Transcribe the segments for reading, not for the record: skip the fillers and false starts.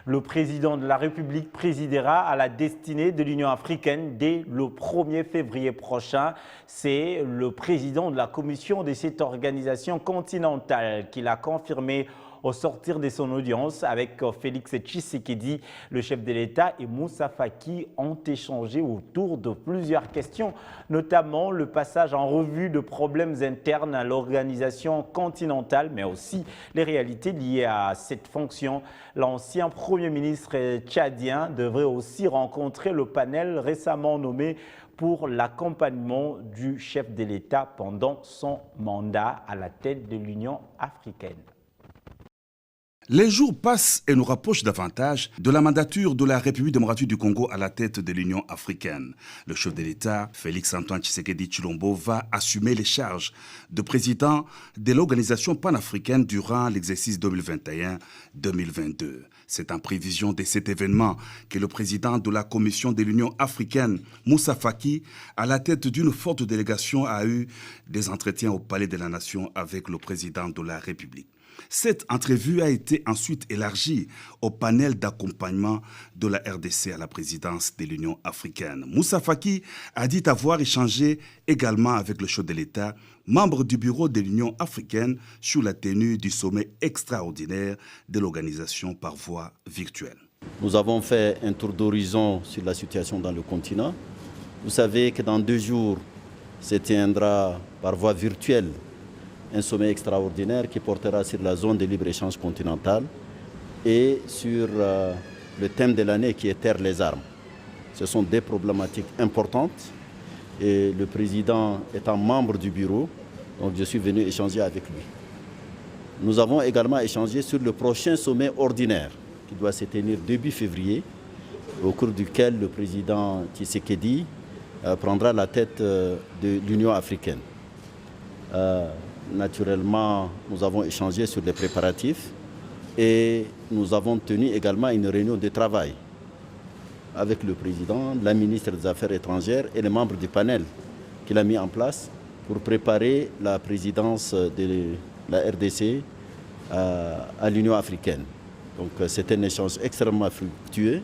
Le président de la République présidera à la destinée de l'Union africaine dès le 1er février prochain. C'est le président de la commission de cette organisation continentale qui l'a confirmé au sortir de son audience avec Félix Tshisekedi. Le chef de l'État et Moussa Faki ont échangé autour de plusieurs questions, notamment le passage en revue de problèmes internes à l'organisation continentale, mais aussi les réalités liées à cette fonction. L'ancien Premier ministre tchadien devrait aussi rencontrer le panel récemment nommé pour l'accompagnement du chef de l'État pendant son mandat à la tête de l'Union africaine. Les jours passent et nous rapprochent davantage de la mandature de la République démocratique du Congo à la tête de l'Union africaine. Le chef de l'État, Félix-Antoine Tshisekedi Tshilombo, va assumer les charges de président de l'organisation panafricaine durant l'exercice 2021-2022. C'est en prévision de cet événement que le président de la Commission de l'Union africaine, Moussa Faki, à la tête d'une forte délégation, a eu des entretiens au Palais de la Nation avec le président de la République. Cette entrevue a été ensuite élargie au panel d'accompagnement de la RDC à la présidence de l'Union africaine. Moussa Faki a dit avoir échangé également avec le chef de l'État, membre du bureau de l'Union africaine, sur la tenue du sommet extraordinaire de l'organisation par voie virtuelle. Nous avons fait un tour d'horizon sur la situation dans le continent. Vous savez que dans 2 jours se tiendra par voie virtuelle un sommet extraordinaire qui portera sur la zone de libre-échange continentale et sur le thème de l'année qui est Terre les armes. Ce sont des problématiques importantes et le président étant membre du bureau, donc je suis venu échanger avec lui. Nous avons également échangé sur le prochain sommet ordinaire qui doit se tenir début février, au cours duquel le président Tshisekedi prendra la tête de l'Union africaine. Naturellement, nous avons échangé sur les préparatifs et nous avons tenu également une réunion de travail avec le président, la ministre des Affaires étrangères et les membres du panel qu'il a mis en place pour préparer la présidence de la RDC à l'Union africaine. Donc c'est un échange extrêmement fructueux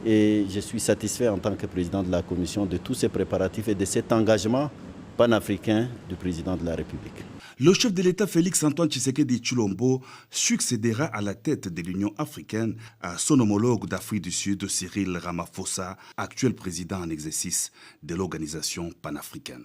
et je suis satisfait en tant que président de la Commission de tous ces préparatifs et de cet engagement panafricain du président de la République. Le chef de l'État Félix-Antoine Tshisekedi Tshilombo succédera à la tête de l'Union africaine à son homologue d'Afrique du Sud, Cyril Ramaphosa, actuel président en exercice de l'organisation panafricaine.